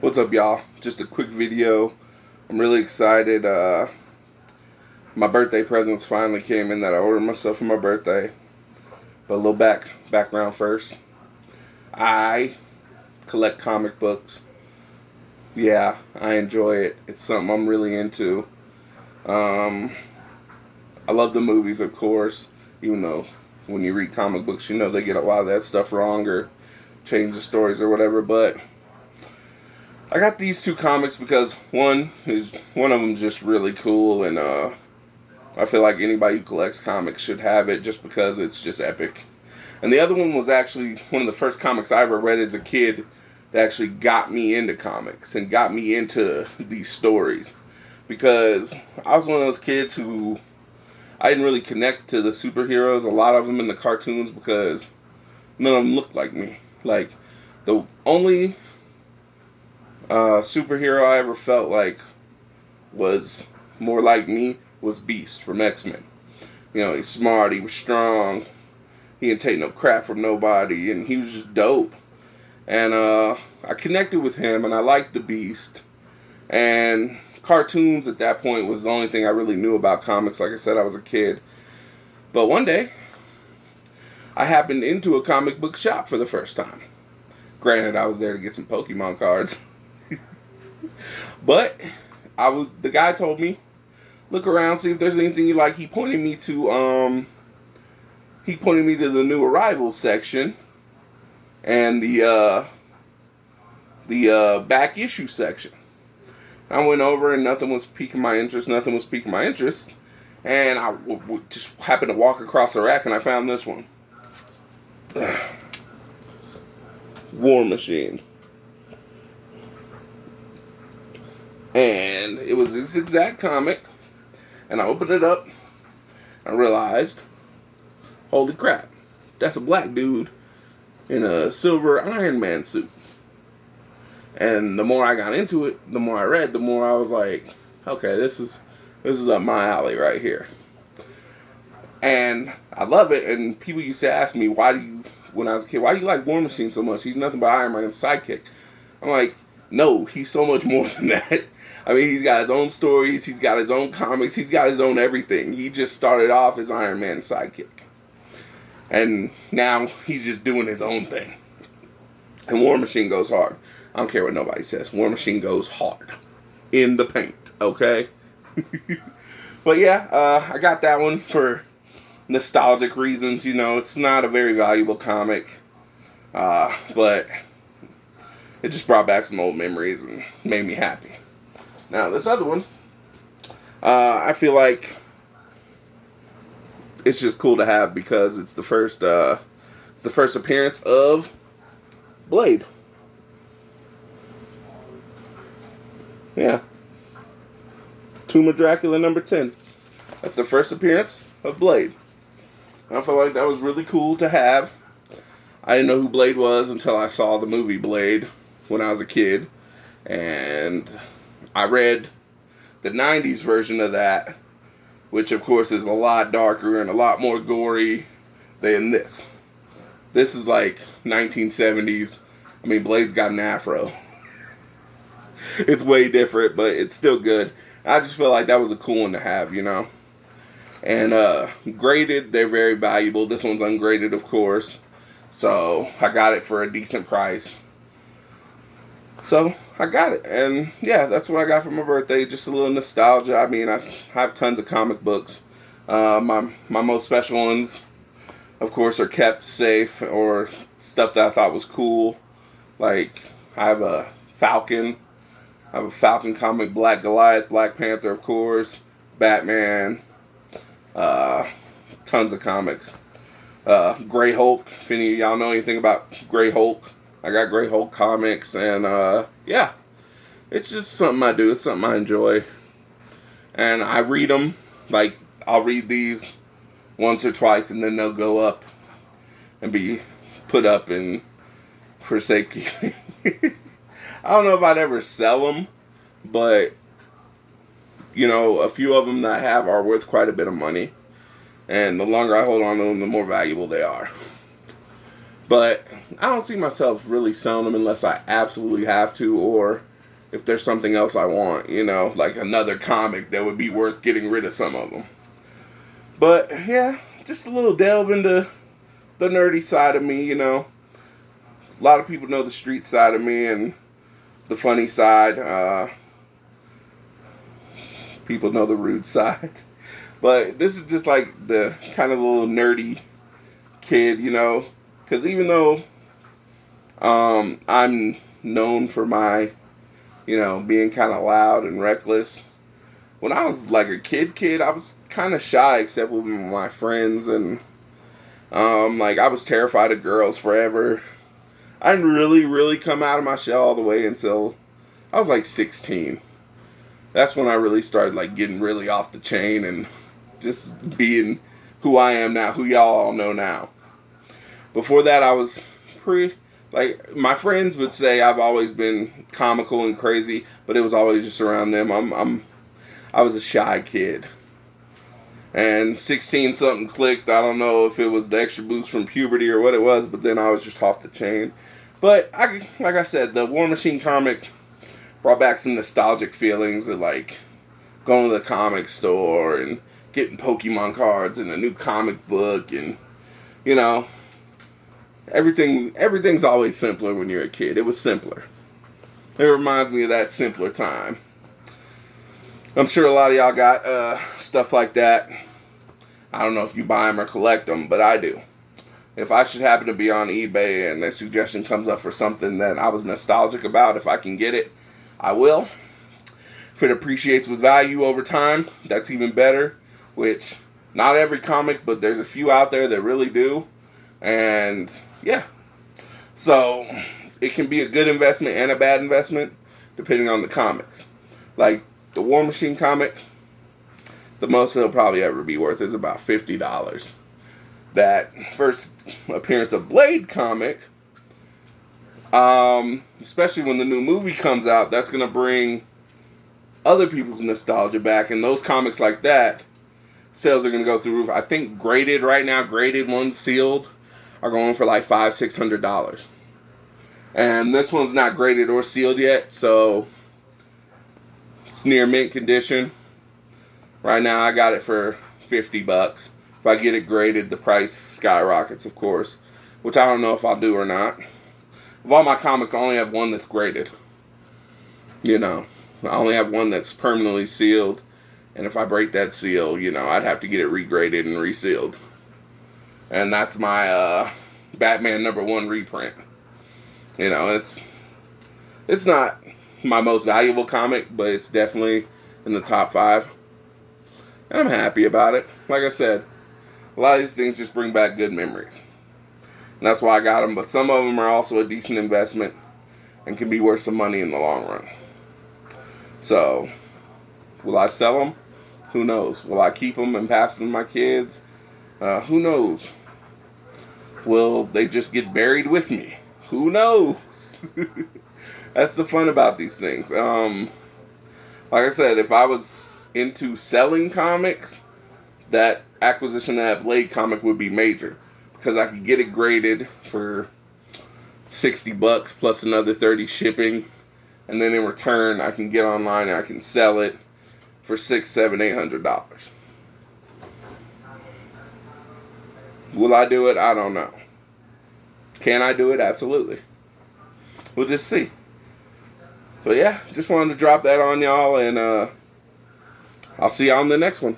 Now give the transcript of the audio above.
What's up, y'all? Just a quick video. I'm really excited. My birthday presents finally came in that I ordered myself for my birthday. But a little background first. I collect comic books. Yeah, I enjoy it. It's something I'm really into. Um, I love the movies, of course. Even though when you read comic books, you know they get a lot of that stuff wrong or change the stories or whatever. But I got these two comics because one of them just really cool, and I feel like anybody who collects comics should have it just because it's just epic. And the other one was actually one of the first comics I ever read as a kid that actually got me into comics and got me into these stories, because I was one of those kids who I didn't really connect to the superheroes, a lot of them in the cartoons, because none of them looked like me. Like, the only superhero I ever felt like was more like me was Beast from X-Men. You know, he's smart, he was strong, he didn't take no crap from nobody, and he was just dope. And I connected with him, and I liked the Beast. And cartoons at that point was the only thing I really knew about comics. Like I said, I was a kid. But one day, I happened into a comic book shop for the first time. Granted, I was there to get some Pokemon cards. But the guy told me, look around, see if there's anything you like. He pointed me to the new arrivals section and the back issue section. I went over and nothing was piquing my interest. And I just happened to walk across the rack and I found this one. War Machine. And it was this exact comic. And I opened it up. I realized, holy crap, that's a black dude in a silver Iron Man suit. And the more I got into it, the more I read, the more I was like, okay, this is up my alley right here. And I love it. And people used to ask me, when I was a kid, why do you like War Machine so much? He's nothing but Iron Man's sidekick. I'm like, no, he's so much more than that. I mean, he's got his own stories, he's got his own comics, he's got his own everything. He just started off as Iron Man's sidekick. And now he's just doing his own thing. And War Machine goes hard. I don't care what nobody says. War Machine goes hard. In the paint, okay? But yeah, I got that one for nostalgic reasons. You know, it's not a very valuable comic. But it just brought back some old memories and made me happy. Now, this other one, I feel like it's just cool to have because it's the first appearance of Blade. Yeah. Tomb of Dracula number 10. That's the first appearance of Blade. I felt like that was really cool to have. I didn't know who Blade was until I saw the movie Blade when I was a kid. And I read the 90s version of that, which of course is a lot darker and a lot more gory than this. This is like 1970s. I mean, Blade's got an afro. It's way different, but it's still good. I just feel like that was a cool one to have, you know. And graded, they're very valuable. This one's ungraded, of course. So I got it for a decent price. So I got it. And yeah, that's what I got for my birthday. Just a little nostalgia. I mean, I have tons of comic books. My most special ones, of course, are kept safe or stuff that I thought was cool. Like, I have a Falcon. I have a Falcon comic, Black Goliath, Black Panther, of course, Batman, tons of comics. Grey Hulk, if any of y'all know anything about Grey Hulk, I got Grey Hulk comics, and yeah, it's just something I do, it's something I enjoy, and I read them, like, I'll read these once or twice, and then they'll go up and be put up and for safekeeping. I don't know if I'd ever sell them, but, you know, a few of them that I have are worth quite a bit of money. And the longer I hold on to them, the more valuable they are. But I don't see myself really selling them unless I absolutely have to, or if there's something else I want, like another comic that would be worth getting rid of some of them. But yeah, just a little delve into the nerdy side of me, A lot of people know the street side of me and the funny side. People know the rude side. But this is just like the kind of little nerdy kid, Because even though I'm known for my, being kind of loud and reckless, when I was like a kid, I was kind of shy except with my friends. And I was terrified of girls forever. I didn't really come out of my shell all the way until I was like 16. That's when I really started like getting really off the chain and just being who I am now, who y'all all know now. Before that, I was my friends would say I've always been comical and crazy, but it was always just around them. I was a shy kid. And 16 something clicked. I don't know if it was the extra boost from puberty or what it was, but then I was just off the chain. But like I said, the War Machine comic brought back some nostalgic feelings of like going to the comic store and getting Pokemon cards and a new comic book, and everything's always simpler when you're a kid. It was simpler. It reminds me of that simpler time. I'm sure a lot of y'all got stuff like that. I don't know if you buy them or collect them, but I do. If I should happen to be on eBay and a suggestion comes up for something that I was nostalgic about, if I can get it, I will. If it appreciates with value over time, that's even better. Which, not every comic, but there's a few out there that really do. And, yeah. So, it can be a good investment and a bad investment, depending on the comics. Like, the War Machine comic, the most it'll probably ever be worth is about $50. That first appearance of Blade comic, especially when the new movie comes out, that's going to bring other people's nostalgia back. And those comics like that, sales are going to go through the roof. I think graded right now, graded ones sealed, are going for like $500-$600. And this one's not graded or sealed yet, so it's near mint condition. Right now I got it for $50. If I get it graded, the price skyrockets, of course, which I don't know if I'll do or not. Of all my comics, I only have one that's graded. I only have one that's permanently sealed, and if I break that seal, I'd have to get it regraded and resealed. And that's my Batman #1 reprint. It's not my most valuable comic, but it's definitely in the top 5. And I'm happy about it. Like I said, a lot of these things just bring back good memories. And that's why I got them. But some of them are also a decent investment and can be worth some money in the long run. So, will I sell them? Who knows? Will I keep them and pass them to my kids? Who knows? Will they just get buried with me? Who knows? That's the fun about these things. Like I said, if I was into selling comics, that acquisition of that Blade comic would be major, because I could get it graded for $60 plus another $30 shipping, and then in return I can get online and I can sell it for $600, $700, $800. Will I do it? I don't know. Can I do it? Absolutely. We'll just see. But yeah, just wanted to drop that on y'all, and I'll see y'all in the next one.